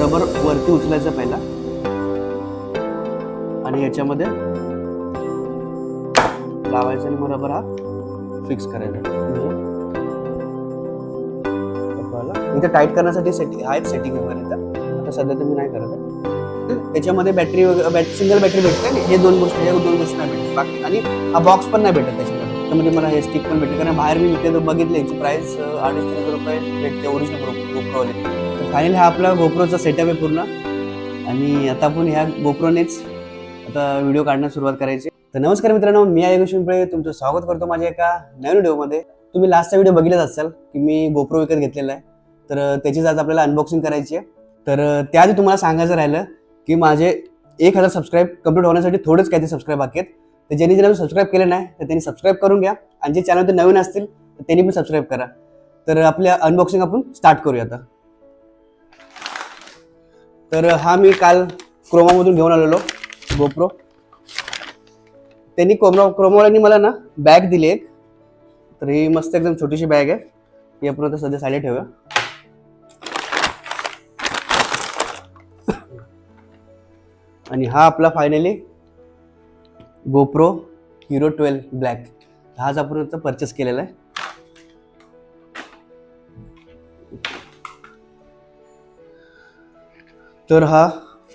Rubber वरती उचलायचा पहिला आणि याच्यामध्ये लावायचा आणि मग रबर हा फिक्स करायचा. इथे टाईट करण्यासाठी सेटिंग आहे, सेटिंग वगैरे इथं. आता सध्या तर मी नाही करत आहे. त्याच्यामध्ये बॅटरी सिंगल बॅटरी भेटते. हे दोन गोष्टी नाही भेटत बाकी. आणि हा बॉक्स पण नाही भेटत त्याच्यामध्ये. त्यामध्ये मला हे स्टिक पण भेटते, कारण बाहेर मी विकते बघितले याची प्राइस 250-300 रुपये भेटते ओरिजिनल गोप्रोवाले. तर फायनली हा आपला गोप्रोचा सेटअप आहे पूर्ण. आणि आता आपण ह्या गोप्रोनेच आता व्हिडिओ काढण्यास सुरुवात करायची. तर नमस्कार मित्रांनो, मी आयुष पिंपळे तुमचं स्वागत करतो माझ्या एका नवीन व्हिडिओमध्ये. तुम्ही लास्टचा व्हिडिओ बघितलाच असाल की मी गोप्रो विकत घेतलेला आहे. तर त्याचीच आज आपल्याला अनबॉक्सिंग करायची आहे. तर त्याआधी तुम्हाला सांगायचं राहिलं की माझे 1000 सबस्क्राईब कंप्लीट होण्यासाठी थोडेच काही सबस्क्राईब बाकी आहेत. तर ज्यांनी सबस्क्राईब केलं नाही तर त्यांनी सबस्क्राईब करून घ्या, आणि जे चॅनल नवीन असतील तर त्यांनी पण सबस्क्राईब करा. तर आपल्या अनबॉक्सिंग आपण स्टार्ट करूया आता. तर हा मी काल क्रोमामधून घेऊन आलेलो गोप्रो. त्यांनी क्रोमावाल्यांनी मला ना बॅग दिली एक. तर ही मस्त एकदम छोटीशी बॅग आहे. ही आपण आता सध्या साईडला ठेवूया. आणि हा आपला फायनली गोप्रो हिरो 12 ब्लॅक हाच आपण आता परचेस केलेला आहे. तर हा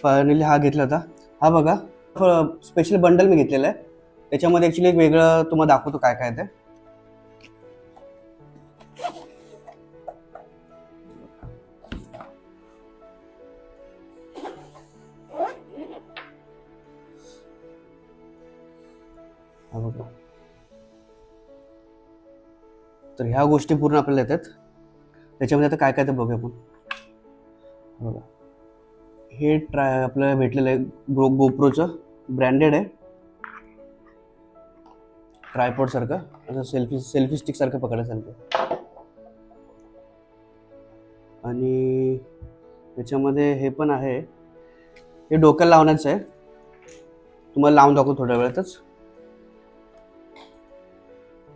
फायनली हा घेतला होता. हा बघा स्पेशल बंडल मी घेतलेला आहे. त्याच्यामध्ये ॲक्च्युली एक वेगळं तुम्हाला दाखवतो काय काय ते. हा बघा, तर ह्या गोष्टी पूर्ण आपल्याला येतात. त्याच्यामध्ये आता काय काय ते बघूया आपण. बघा, हे आपल्याला भेटलेलं आहे गोप्रोचं, ब्रँडेड आहे. ट्रायपॉड सारखं असं सेल्फी स्टिक सारखं पकडायसारखं. आणि त्याच्यामध्ये हे पण आहे, हे डोक्याला लावण्याचं आहे. तुम्हाला लावून दाखवतो थोड्या वेळातच.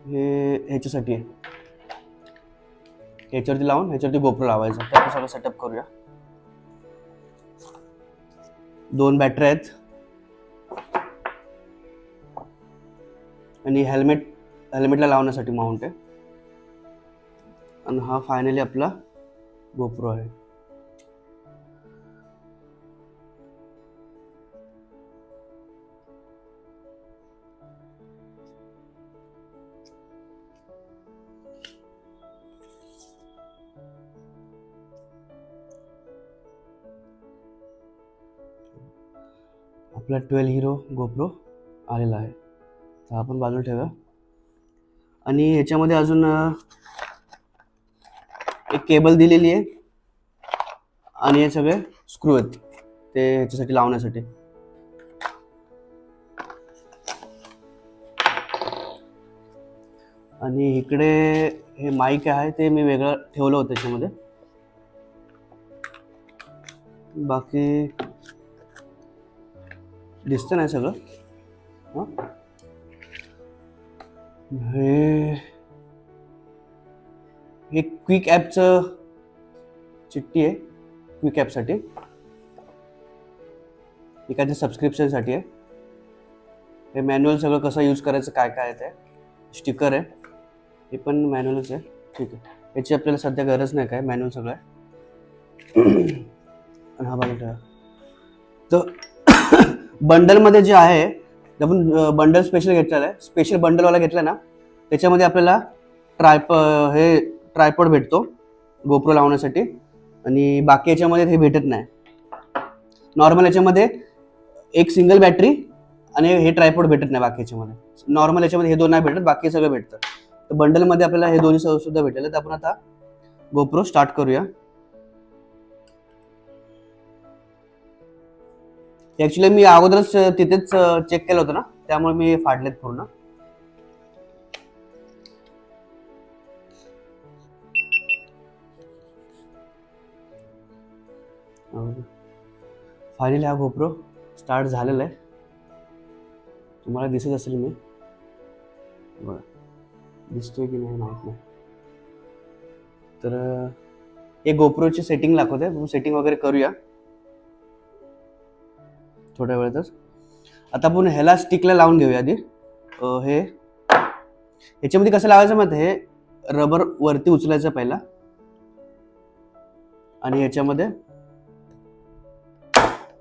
हे ह्याच्यासाठी आहे, ह्याच्यावरती लावून ह्याच्यावरती गोप्रो लावायचा. तर आपण सगळं सेटअप करूया. 2 बॅटरी आहेत आणि हेल्मेटला लावण्यासाठी माउंट आहे. आणि हा फायनली आपला गोप्रो आहे. आपला 12 हिरो गोप्रो आलेला आहे. तर आपण बाजूला ठेवूया. आणि ह्याच्यामध्ये अजून एक केबल दिलेली आहे आणि हे सगळे स्क्रू आहेत ते ह्याच्यासाठी लावण्यासाठी. आणि इकडे हे माईक आहे, ते मी वेगळं ठेवलं होतं त्याच्यामध्ये. बाकी दिसतं नाही सगळं. हे क्विक ॲपचं चिठ्ठी आहे. क्विक ॲपसाठी, एखाद्या सबस्क्रिप्शनसाठी आहे. हे मॅन्युअल सगळं कसं यूज करायचं काय काय आहे ते. स्टिकर आहे, हे पण मॅन्युअलच आहे. ठीक आहे, याची आपल्याला सध्या गरज नाही, काय मॅन्युअल सगळं आहे. आणि हा बघा, तर बंडलमध्ये जे आहे, आपण बंडल स्पेशल घेतलेला आहे. स्पेशल बंडलवाला घेतला ना, त्याच्यामध्ये आपल्याला ट्रायपॉड भेटतो गोप्रो लावण्यासाठी. आणि बाकी याच्यामध्ये हे भेटत नाही. नॉर्मल याच्यामध्ये एक सिंगल बॅटरी आणि हे ट्रायपॉड भेटत नाही. बाकी याच्यामध्ये नॉर्मल याच्यामध्ये हे दोन नाही भेटत, बाकी सगळं भेटतं. तर बंडलमध्ये आपल्याला हे दोन्ही सुद्धा भेटलेलं. तर आपण आता गोप्रो स्टार्ट करूया. ॲक्च्युली मी अगोदरच तिथेच चेक केलं होतं ना, त्यामुळे मी फाडलेत पूर्ण. फायनली हा गोप्रो स्टार्ट झालेला आहे. तुम्हाला दिसत असेल, मी बघा दिसतोय की नाही माहीत नाही. तर हे गोप्रोची सेटिंग दाखवते. सेटिंग वगैरे करूया. थोड्या वेळातच. आता आपण ह्याला स्टिकला लावून घेऊया आधी. हे ह्याच्यामध्ये कसं लावायचं माहिती, हे रबर वरती उचलायचं पहिला आणि ह्याच्यामध्ये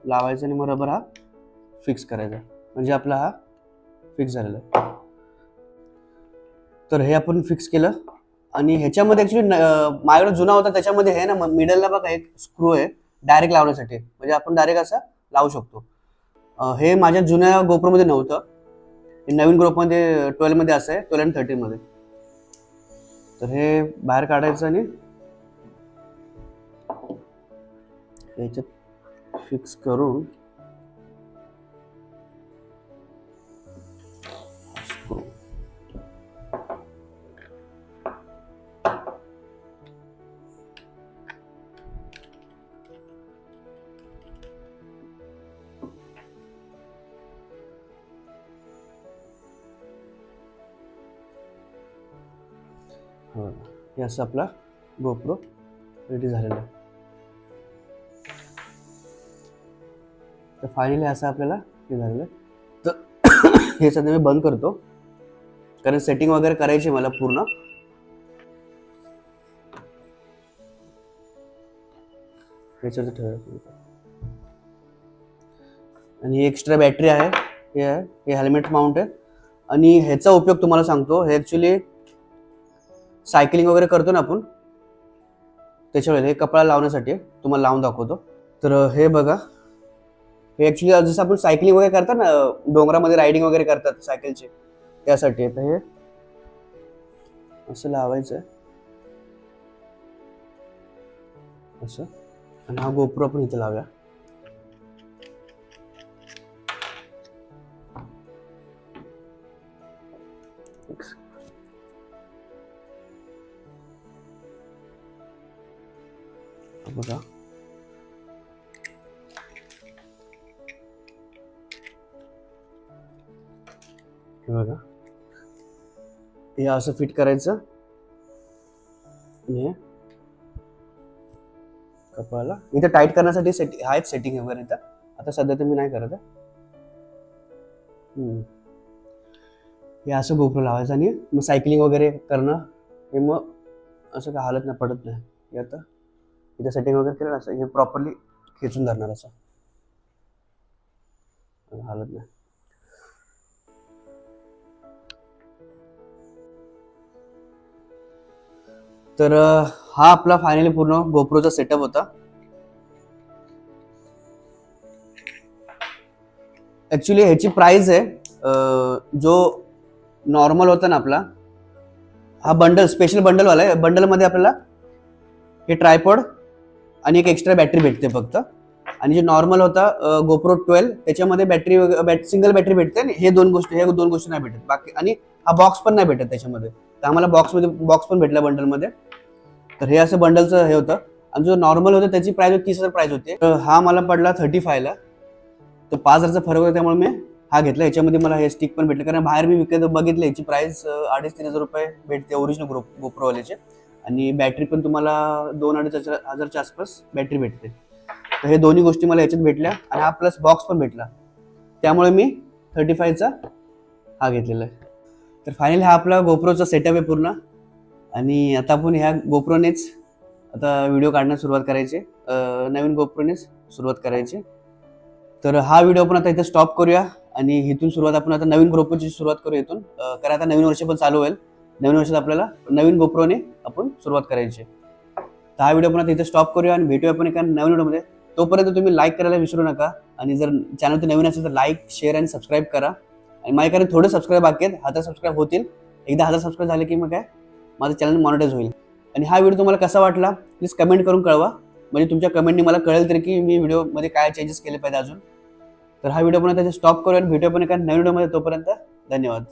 लावायचं आणि मग रबर हा फिक्स करायचा, म्हणजे आपला हा फिक्स झालेला आहे. तर हे आपण फिक्स केलं आणि ह्याच्यामध्ये ऍक्च्युली माझ्याकडे जुना होता त्याच्यामध्ये हे ना मिडलला बघा एक स्क्रू आहे डायरेक्ट लावण्यासाठी, म्हणजे आपण डायरेक्ट असं लावू शकतो. हे माझ्या जुन्या गोप्रोमध्ये नव्हतं, नवीन ग्रुपमध्ये 12 मध्ये असं आहे, 12 आणि 13 मध्ये. तर हे बाहेर काढायचं आणि याच्यात फिक्स करून हे असं आपला गोप्रो रेडी झालेला आहे. तर फायनली असं आपल्याला हे झालेलं आहे. तर हे सध्या मी बंद करतो कारण सेटिंग वगैरे करायची मला पूर्ण. याच्यावरती ठेवायचं आणि एक्स्ट्रा बॅटरी आहे, हे हेल्मेट माउंट आहे. आणि ह्याचा उपयोग तुम्हाला सांगतो, हे ऍक्च्युली सायकलिंग वगैरे करतो ना आपण त्याच्यावेळेला हे कपडा लावण्यासाठी तुम्हाला लावून दाखवतो. तर हे बघा, हे ऍक्च्युली जसं आपण सायकलिंग वगैरे करतात ना, डोंगरामध्ये रायडिंग वगैरे करतात सायकलचे, त्यासाठी. तर हे असं लावायचं असं आणि हा गोप्रो आपण इथे लावूया. बघा बघा, हे असं फिट करायचं आणि कपाळाला इथे टाईट करण्यासाठी आहेत सेटिंग वगैरे इथं. आता सध्या तर मी नाही करत आहे. हे असं गोप्रो लावायचं आणि मग सायकलिंग वगैरे करणं, हे मग असं काय हालत नाही, पडत नाही. हे आता इथे सेटिंग वगैरे केलं असं, हे प्रॉपरली खेचून धरणार असं, हालत नाही. तर हा आपला फायनली पूर्ण गोप्रोचा सेटअप होता. ऍक्च्युली ह्याची प्राइस आहे, जो नॉर्मल होता ना आपला, हा बंडल स्पेशल बंडल वाला आहे. बंडल मध्ये आपल्याला हे ट्रायपॉड आणि एक एक्स्ट्रा बॅटरी भेटते फक्त. आणि जे नॉर्मल होता गोप्रो 12 त्याच्यामध्ये बॅटरी सिंगल बॅटरी भेटते, हे दोन गोष्टी नाही भेटत बाकी. आणि हा बॉक्स पण नाही भेटत त्याच्यामध्ये, तर आम्हाला बॉक्स पण भेटला बंडल मध्ये. तर हे असं बंडलचं हे होतं. आणि जो नॉर्मल होता त्याची प्राइस 30,000 प्राइस होते. हा मला पडला 35 ला, तर 5,000चा फरक होता, त्यामुळे मी हा घेतला. याच्यामध्ये मला हे स्टिक पण भेटले, कारण बाहेर मी विकत बघितलं याची प्राइस 2,500-3,000 रुपये भेटते ओरिजिनल गोप्रोवाल्याचे. आणि बॅटरी पण तुम्हाला 2,500-2,500च्या आसपास बॅटरी भेटते. तर हे दोन्ही गोष्टी मला याच्यात भेटल्या आणि हा प्लस बॉक्स पण भेटला, त्यामुळे मी 35चा हा घेतलेला आहे. तर फायनली हा आपला गोप्रोचा सेटअप आहे पूर्ण. आणि आता आपण ह्या गोप्रोनेच आता व्हिडिओ काढण्यास सुरुवात करायची, नवीन गोप्रोनेच सुरुवात करायची. तर हा व्हिडिओ आपण आता इथे स्टॉप करूया आणि इथून सुरुवात आपण आता नवीन गोप्रोची सुरुवात करू इथून, कारण आता नवीन वर्ष पण चालू होईल. नवीन वर्षात आपल्याला नवीन गोप्रोने आपण सुरुवात करायची. तर हा व्हिडिओ आपण आता इथे स्टॉप करूया आणि भेटूया आपण एका नवीन व्हिडिओमध्ये. तोपर्यंत तुम्ही लाईक करायला विसरू नका आणि जर चॅनलवरती नवीन असेल तर लाईक, शेअर आणि सबस्क्राईब करा. आणि माझ्याकडे थोडे सबस्क्राईब बाकी आहेत, 1000 सबस्क्राईब होतील. एकदा 1000 सबस्क्राईब झाले की मग काय माझं चॅनल मॉनिटाईज होईल. आणि हा व्हिडिओ तुम्हाला कसा वाटला प्लीज कमेंट करून कळवा, म्हणजे तुमच्या कमेंटनी मला कळेल तरी की मी व्हिडिओमध्ये काय चेंजेस केले पाहिजे अजून. तर हा व्हिडिओ पण आता स्टॉप करूया आणि भेटूया पण एका नवीन व्हिडिओमध्ये. तोपर्यंत धन्यवाद.